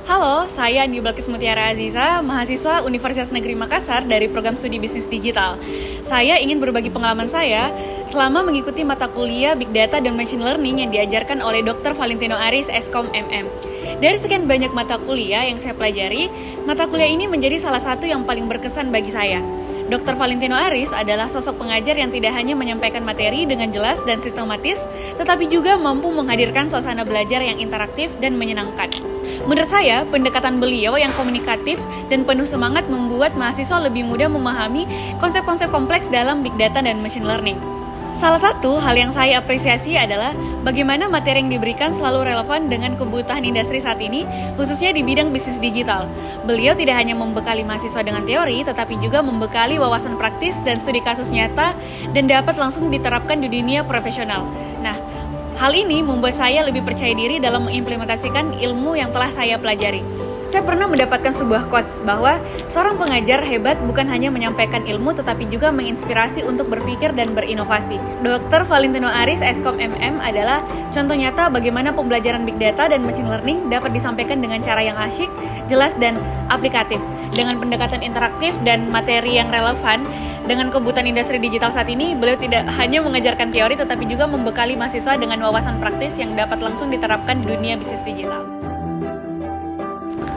Halo, saya Andi Balkis Mutiara Aziza, mahasiswa Universitas Negeri Makassar dari program studi bisnis digital. Saya ingin berbagi pengalaman saya selama mengikuti mata kuliah Big Data dan Machine Learning yang diajarkan oleh Dr. Valentino Aris, Eskom MM. Dari sekian banyak mata kuliah yang saya pelajari, mata kuliah ini menjadi salah satu yang paling berkesan bagi saya. Dr. Valentino Aris adalah sosok pengajar yang tidak hanya menyampaikan materi dengan jelas dan sistematis, tetapi juga mampu menghadirkan suasana belajar yang interaktif dan menyenangkan. Menurut saya, pendekatan beliau yang komunikatif dan penuh semangat membuat mahasiswa lebih mudah memahami konsep-konsep kompleks dalam Big Data dan Machine Learning. Salah satu hal yang saya apresiasi adalah bagaimana materi yang diberikan selalu relevan dengan kebutuhan industri saat ini, khususnya di bidang bisnis digital. Beliau tidak hanya membekali mahasiswa dengan teori, tetapi juga membekali wawasan praktis dan studi kasus nyata dan dapat langsung diterapkan di dunia profesional. Nah, hal ini membuat saya lebih percaya diri dalam mengimplementasikan ilmu yang telah saya pelajari. Saya pernah mendapatkan sebuah quotes bahwa seorang pengajar hebat bukan hanya menyampaikan ilmu tetapi juga menginspirasi untuk berpikir dan berinovasi. Dr. Valentino Aris, Eskom MM adalah contoh nyata bagaimana pembelajaran Big Data dan Machine Learning dapat disampaikan dengan cara yang asyik, jelas, dan aplikatif. Dengan pendekatan interaktif dan materi yang relevan, dengan kebutuhan industri digital saat ini, beliau tidak hanya mengajarkan teori tetapi juga membekali mahasiswa dengan wawasan praktis yang dapat langsung diterapkan di dunia bisnis digital.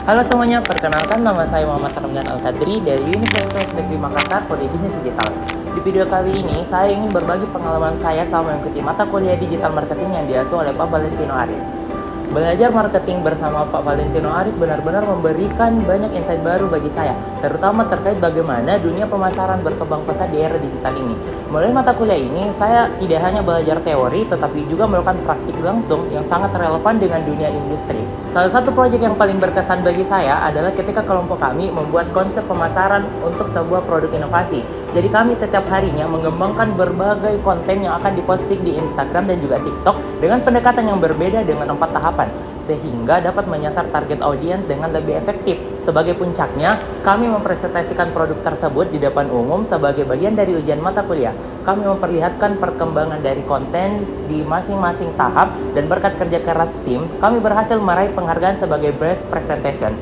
Halo semuanya, perkenalkan nama saya Muhammad Ramdan Al-Kadri dari Universitas Negeri Makassar Prodi Bisnis Digital. Di video kali ini, saya ingin berbagi pengalaman saya selama mengikuti mata kuliah digital marketing yang diasuh oleh Pak Valentino Aris. Belajar marketing bersama Pak Valentino Aris benar-benar memberikan banyak insight baru bagi saya, terutama terkait bagaimana dunia pemasaran berkembang pesat di era digital ini. Melalui mata kuliah ini, saya tidak hanya belajar teori, tetapi juga melakukan praktik langsung yang sangat relevan dengan dunia industri. Salah satu proyek yang paling berkesan bagi saya adalah ketika kelompok kami membuat konsep pemasaran untuk sebuah produk inovasi. Jadi kami setiap harinya mengembangkan berbagai konten yang akan diposting di Instagram dan juga TikTok dengan pendekatan yang berbeda dengan 4 tahapan, sehingga dapat menyasar target audiens dengan lebih efektif. Sebagai puncaknya, kami mempresentasikan produk tersebut di depan umum sebagai bagian dari ujian mata kuliah. Kami memperlihatkan perkembangan dari konten di masing-masing tahap, dan berkat kerja keras tim, kami berhasil meraih penghargaan sebagai Best Presentation.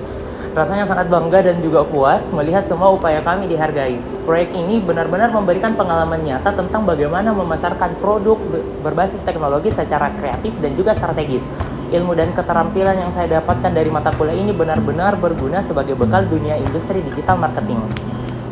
Rasanya sangat bangga dan juga puas melihat semua upaya kami dihargai. Proyek ini benar-benar memberikan pengalaman nyata tentang bagaimana memasarkan produk berbasis teknologi secara kreatif dan juga strategis. Ilmu dan keterampilan yang saya dapatkan dari mata kuliah ini benar-benar berguna sebagai bekal dunia industri digital marketing.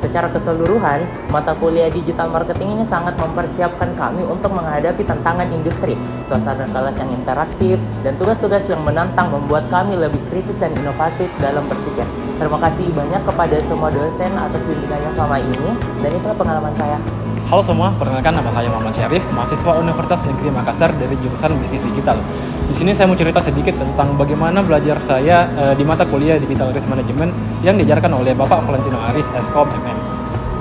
Secara keseluruhan, mata kuliah digital marketing ini sangat mempersiapkan kami untuk menghadapi tantangan industri, suasana kelas yang interaktif, dan tugas-tugas yang menantang membuat kami lebih kritis dan inovatif dalam berpikir. Terima kasih banyak kepada semua dosen atas bimbingannya selama ini, dan itulah pengalaman saya. Halo semua, perkenalkan nama saya Muhammad Syarif, mahasiswa Universitas Negeri Makassar dari jurusan Bisnis Digital. Di sini saya mau cerita sedikit tentang bagaimana belajar saya di mata kuliah Digital Risk Management yang diajarkan oleh Bapak Valentino Aris, Eskom MM.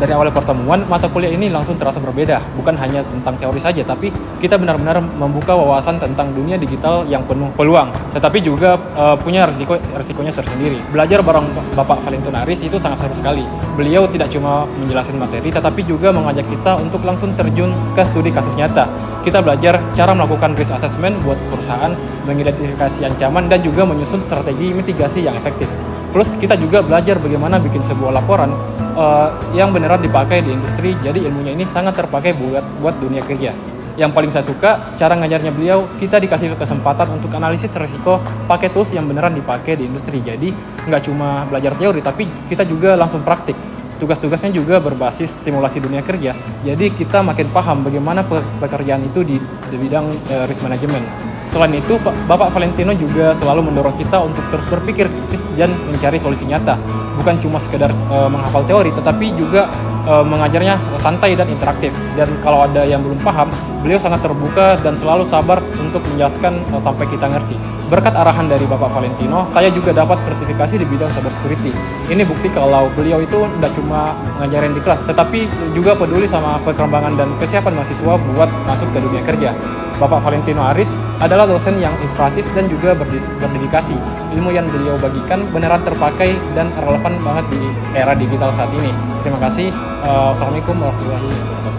Dari awal pertemuan, mata kuliah ini langsung terasa berbeda, bukan hanya tentang teori saja, tapi kita benar-benar membuka wawasan tentang dunia digital yang penuh peluang, tetapi juga punya resikonya tersendiri. Belajar bareng Bapak Valentino Aris itu sangat seru sekali. Beliau tidak cuma menjelaskan materi, tetapi juga mengajak kita untuk langsung terjun ke studi kasus nyata. Kita belajar cara melakukan risk assessment buat perusahaan, mengidentifikasi ancaman, dan juga menyusun strategi mitigasi yang efektif. Plus kita juga belajar bagaimana bikin sebuah laporan yang beneran dipakai di industri, jadi ilmunya ini sangat terpakai buat dunia kerja. Yang paling saya suka, cara ngajarnya beliau, kita dikasih kesempatan untuk analisis risiko pakai tools yang beneran dipakai di industri. Jadi nggak cuma belajar teori, tapi kita juga langsung praktik. Tugas-tugasnya juga berbasis simulasi dunia kerja, jadi kita makin paham bagaimana pekerjaan itu di bidang risk management. Selain itu, Bapak Valentino juga selalu mendorong kita untuk terus berpikir kritis dan mencari solusi nyata. Bukan cuma sekedar menghafal teori, tetapi juga mengajarnya santai dan interaktif. Dan kalau ada yang belum paham, beliau sangat terbuka dan selalu sabar untuk menjelaskan sampai kita ngerti. Berkat arahan dari Bapak Valentino, saya juga dapat sertifikasi di bidang cybersecurity. Ini bukti kalau beliau itu tidak cuma ngajarin di kelas, tetapi juga peduli sama perkembangan dan kesiapan mahasiswa buat masuk ke dunia kerja. Bapak Valentino Aris adalah dosen yang inspiratif dan juga berdedikasi. Ilmu yang beliau bagikan beneran terpakai dan relevan banget di era digital saat ini. Terima kasih. Assalamualaikum warahmatullahi wabarakatuh.